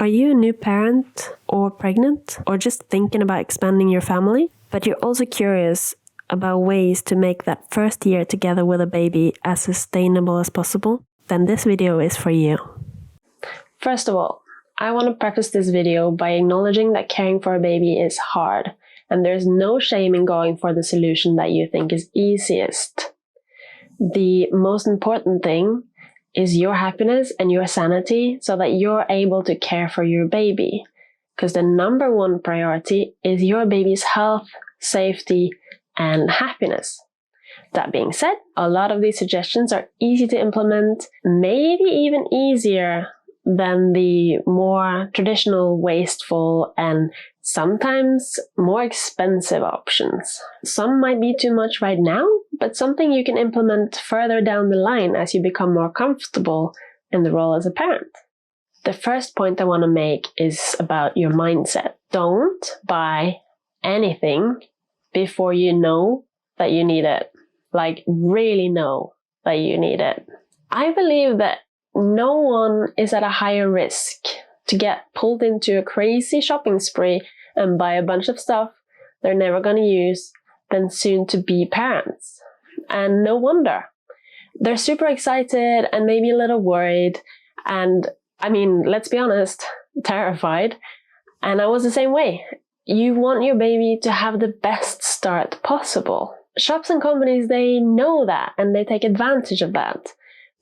Are you a new parent or pregnant or just thinking about expanding your family? But you're also curious about ways to make that first year together with a baby as sustainable as possible? Then this video is for you. First of all, I want to preface this video by acknowledging that caring for a baby is hard, and there's no shame in going for the solution that you think is easiest. The most important thing is your happiness and your sanity so that you're able to care for your baby. Because the number one priority is your baby's health, safety, and happiness. That being said, a lot of these suggestions are easy to implement, maybe even easier than the more traditional, wasteful, and sometimes more expensive options. Some might be too much right now, but something you can implement further down the line as you become more comfortable in the role as a parent. The first point I want to make is about your mindset. Don't buy anything before you know that you need it. Like, really know that you need it. I believe that no one is at a higher risk to get pulled into a crazy shopping spree and buy a bunch of stuff they're never going to use than soon-to-be parents. And no wonder. They're super excited and maybe a little worried and, let's be honest, terrified. And I was the same way. You want your baby to have the best start possible. Shops and companies, they know that and they take advantage of that.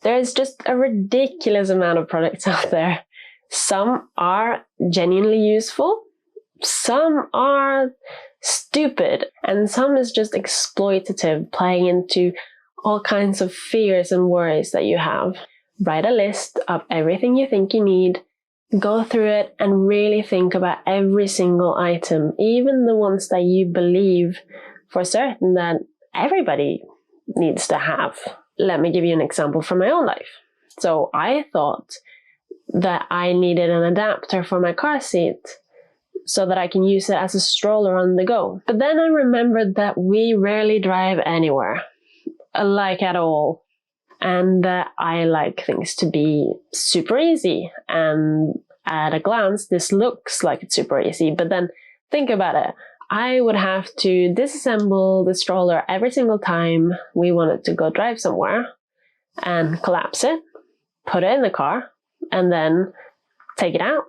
There's just a ridiculous amount of products out there. Some are genuinely useful, some are stupid, and some is just exploitative, playing into all kinds of fears and worries that you have. Write a list of everything you think you need, go through it and really think about every single item, even the ones that you believe for certain that everybody needs to have. Let me give you an example from my own life. So I thought that I needed an adapter for my car seat so that I can use it as a stroller on the go. But then I remembered that we rarely drive anywhere, like at all. And that I like things to be super easy. And at a glance, this looks like it's super easy. But then think about it. I would have to disassemble the stroller every single time we wanted to go drive somewhere and collapse it, put it in the car, and then take it out,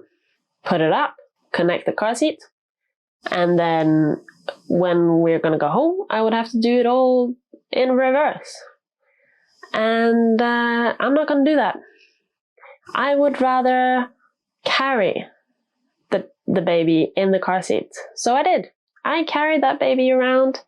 put it up, connect the car seat, and then when we're going to go home, I would have to do it all in reverse. And I'm not going to do that. I would rather carry the baby in the car seat. So I did. I carried that baby around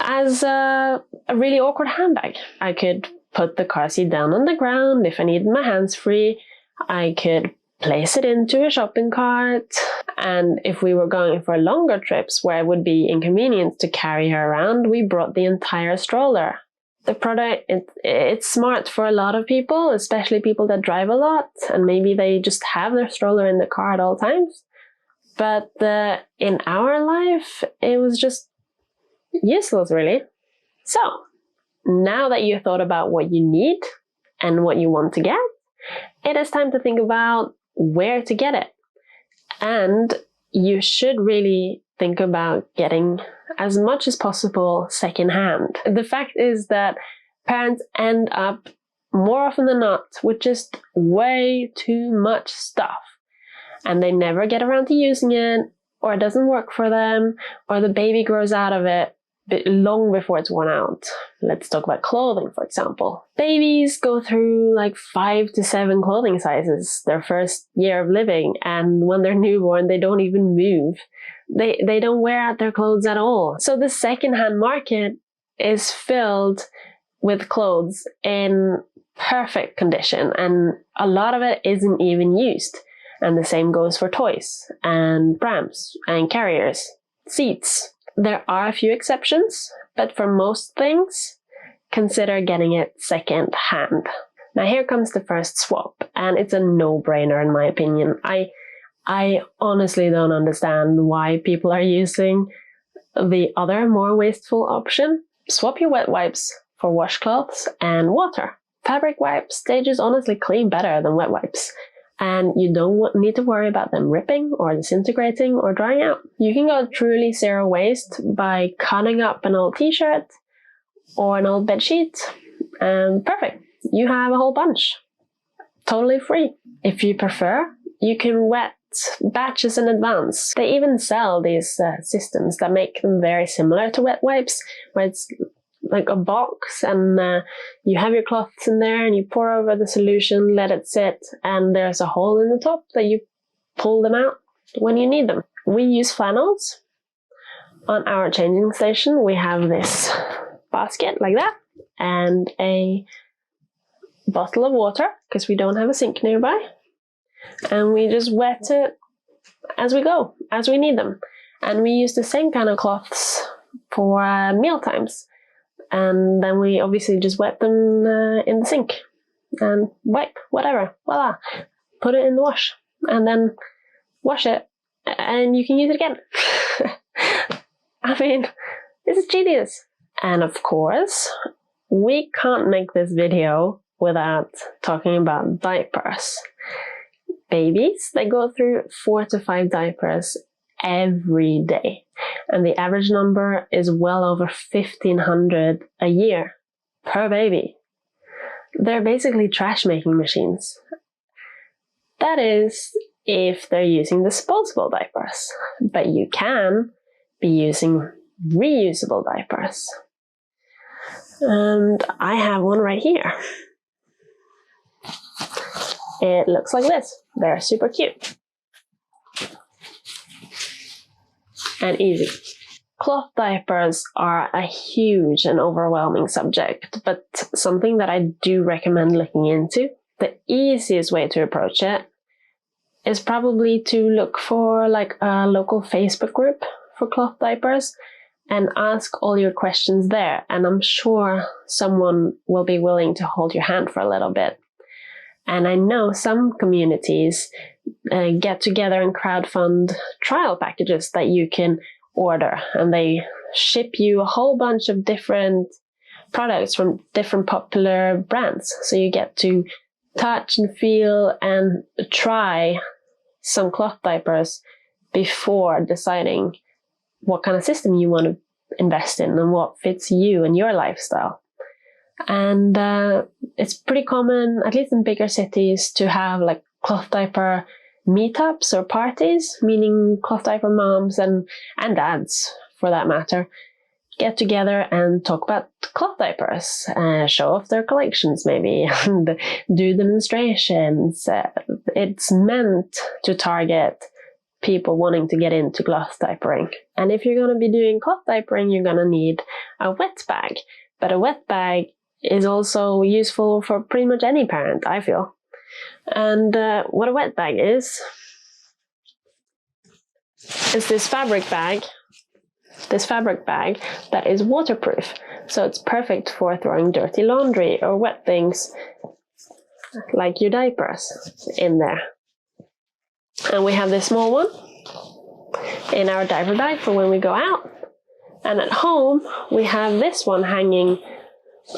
as a really awkward handbag. I could put the car seat down on the ground if I needed my hands free. I could place it into a shopping cart. And if we were going for longer trips where it would be inconvenient to carry her around, we brought the entire stroller. The product, it's smart for a lot of people, especially people that drive a lot, and maybe they just have their stroller in the car at all times. But in our life, it was just useless, really. So, now that you've thought about what you need and what you want to get, it is time to think about where to get it. And you should really think about getting as much as possible secondhand. The fact is that parents end up more often than not with just way too much stuff. And they never get around to using it, or it doesn't work for them, or the baby grows out of it long before it's worn out. Let's talk about clothing, for example. Babies go through like 5 to 7 clothing sizes their first year of living, and when they're newborn, they don't even move. They don't wear out their clothes at all. So the secondhand market is filled with clothes in perfect condition, and a lot of it isn't even used. And the same goes for toys and prams and carriers, seats. There are a few exceptions, but for most things, consider getting it second hand. Now here comes the first swap, and it's a no-brainer in my opinion. I honestly don't understand why people are using the other more wasteful option. Swap your wet wipes for washcloths and water. Fabric wipes, they just honestly clean better than wet wipes. And you don't need to worry about them ripping or disintegrating or drying out. You can go truly zero waste by cutting up an old t-shirt or an old bedsheet, and perfect. You have a whole bunch. Totally free. If you prefer, you can wet batches in advance. They even sell these systems that make them very similar to wet wipes, where it's like a box and you have your cloths in there and you pour over the solution, let it sit, and there's a hole in the top that you pull them out when you need them. We use flannels. On our changing station, we have this basket like that and a bottle of water because we don't have a sink nearby, and we just wet it as we go, as we need them. And we use the same kind of cloths for meal times, and then we obviously just wet them in the sink and wipe, whatever, voila, put it in the wash and then wash it and you can use it again. I mean, this is genius. And of course, we can't make this video without talking about diapers. Babies, they go through 4 to 5 diapers every day. And the average number is well over 1,500 a year per baby. They're basically trash-making machines. That is, if they're using disposable diapers. But you can be using reusable diapers. And I have one right here. It looks like this. They're super cute. And easy. Cloth diapers are a huge and overwhelming subject, but something that I do recommend looking into. The easiest way to approach it is probably to look for like a local Facebook group for cloth diapers and ask all your questions there. And I'm sure someone will be willing to hold your hand for a little bit. And I know some communities get together and crowdfund trial packages that you can order, and they ship you a whole bunch of different products from different popular brands. So you get to touch and feel and try some cloth diapers before deciding what kind of system you want to invest in and what fits you and your lifestyle. And it's pretty common, at least in bigger cities, to have like cloth diaper meetups or parties, meaning cloth diaper moms and dads, for that matter, get together and talk about cloth diapers, show off their collections maybe, and do demonstrations. It's meant to target people wanting to get into cloth diapering. And if you're going to be doing cloth diapering, you're going to need a wet bag. But a wet bag is also useful for pretty much any parent, I feel. And what a wet bag is this fabric bag that is waterproof. So it's perfect for throwing dirty laundry or wet things like your diapers in there. And we have this small one in our diaper bag for when we go out. And at home, we have this one hanging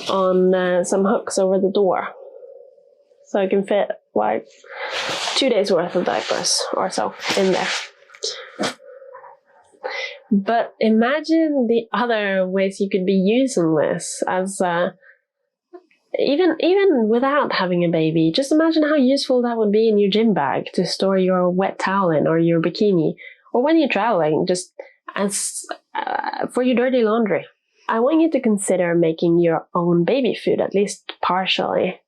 on some hooks over the door. So it can fit like 2 days worth of diapers or so in there. But imagine the other ways you could be using this as even without having a baby. Just imagine how useful that would be in your gym bag to store your wet towel in, or your bikini, or when you're traveling, just as for your dirty laundry. I want you to consider making your own baby food, at least partially.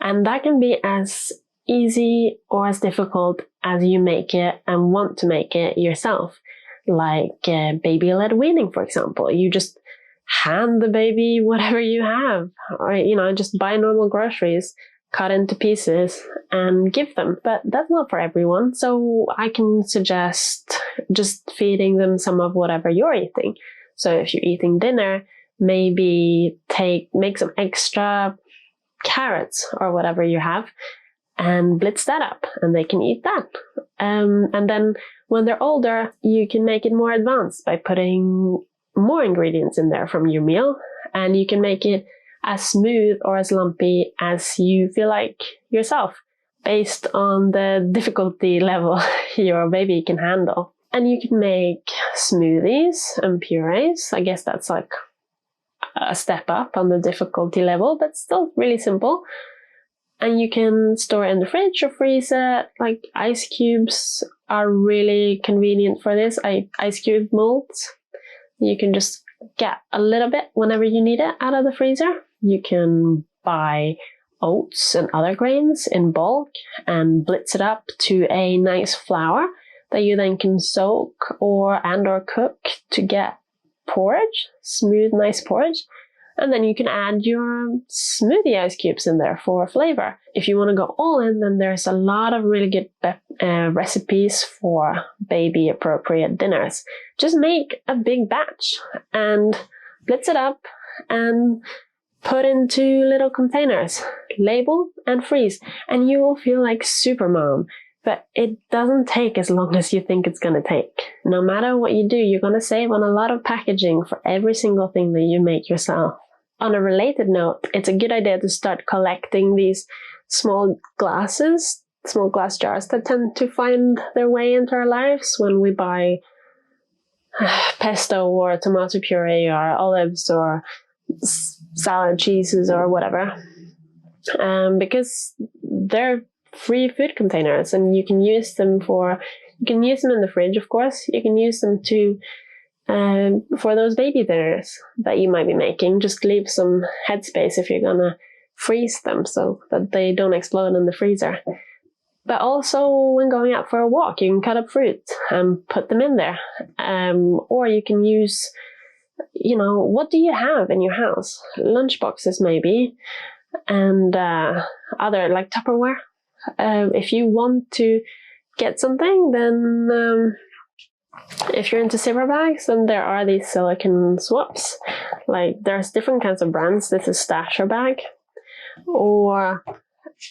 And that can be as easy or as difficult as you make it and want to make it yourself. Like baby-led weaning, for example. You just hand the baby whatever you have, or just buy normal groceries, cut into pieces and give them. But that's not for everyone, so I can suggest just feeding them some of whatever you're eating. So if you're eating dinner, maybe make some extra carrots or whatever you have and blitz that up, and they can eat that. And then when they're older, you can make it more advanced by putting more ingredients in there from your meal, and you can make it as smooth or as lumpy as you feel like yourself. based on the difficulty level your baby can handle. And you can make smoothies and purees. I guess that's like a step up on the difficulty level, but still really simple. And you can store it in the fridge or freeze it. Like ice cubes are really convenient for this. Ice cube molds. You can just get a little bit whenever you need it out of the freezer. You can buy oats and other grains in bulk and blitz it up to a nice flour that you then can soak or cook to get porridge, smooth, nice porridge. And then you can add your smoothie ice cubes in there for flavor. If you want to go all in, then there's a lot of really good recipes for baby appropriate dinners. Just make a big batch and blitz it up and put into little containers, label and freeze, and you will feel like super mom. But it doesn't take as long as you think it's gonna take. No matter what you do, you're gonna save on a lot of packaging for every single thing that you make yourself. On a related note, it's a good idea to start collecting these small glass jars that tend to find their way into our lives when we buy pesto or tomato puree or olives or salad cheeses or whatever. Because they're free food containers and you can use them in the fridge, of course. You can use them for those baby dinners that you might be making. Just leave some headspace if you're gonna freeze them so that they don't explode in the freezer. But also when going out for a walk, you can cut up fruit and put them in there. Or you can use, what do you have in your house? Lunch boxes maybe, and other like Tupperware. If you want to get something, then if you're into zipper bags, then there are these silicone swaps. Like there's different kinds of brands. This is Stasher bag, or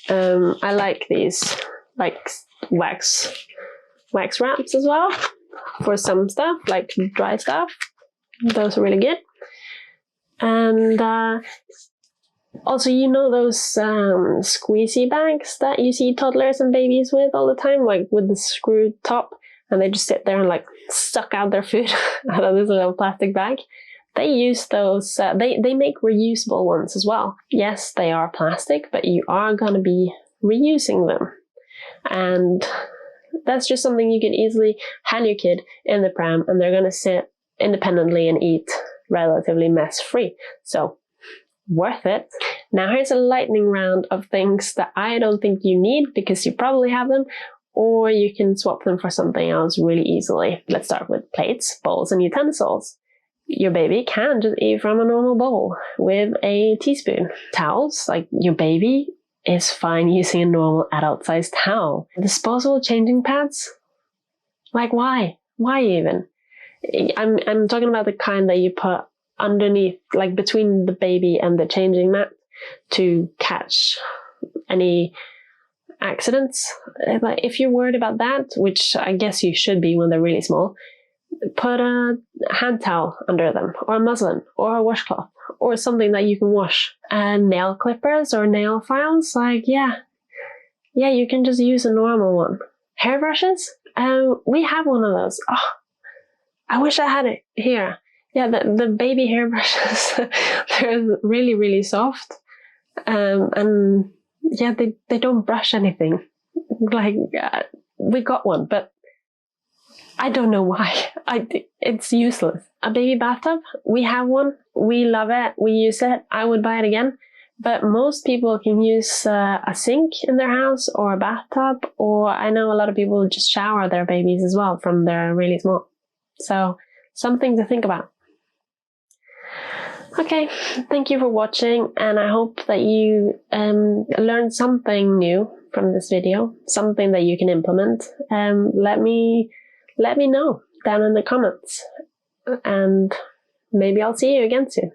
I like these like wax wraps as well for some stuff, like dry stuff. Those are really good. And also, those squeezy bags that you see toddlers and babies with all the time, like with the screwed top, and they just sit there and like suck out their food out of this little plastic bag. They use those, they make reusable ones as well. Yes, they are plastic, but you are going to be reusing them. And that's just something you can easily hand your kid in the pram and they're going to sit independently and eat relatively mess-free. So, worth it. Now here's a lightning round of things that I don't think you need because you probably have them, or you can swap them for something else really easily. Let's start with plates, bowls, and utensils. Your baby can just eat from a normal bowl with a teaspoon. Towels, like your baby is fine using a normal adult-sized towel. Disposable changing pads? Like why? Why even? I'm talking about the kind that you put underneath, like between the baby and the changing mat to catch any accidents. But if you're worried about that, which I guess you should be when they're really small, put a hand towel under them, or a muslin, or a washcloth, or something that you can wash. And nail clippers or nail files, yeah, you can just use a normal one. Hairbrushes, we have one of those. Oh, I wish I had it here. Yeah, the baby hairbrushes, they're really, really soft. And yeah, they don't brush anything. Like, we got one, but I don't know why. It's useless. A baby bathtub, we have one. We love it. We use it. I would buy it again. But most people can use a sink in their house or a bathtub, or I know a lot of people just shower their babies as well from they're really small. So, something to think about. Okay, thank you for watching, and I hope that you learned something new from this video, something that you can implement. Let me know down in the comments, and maybe I'll see you again soon.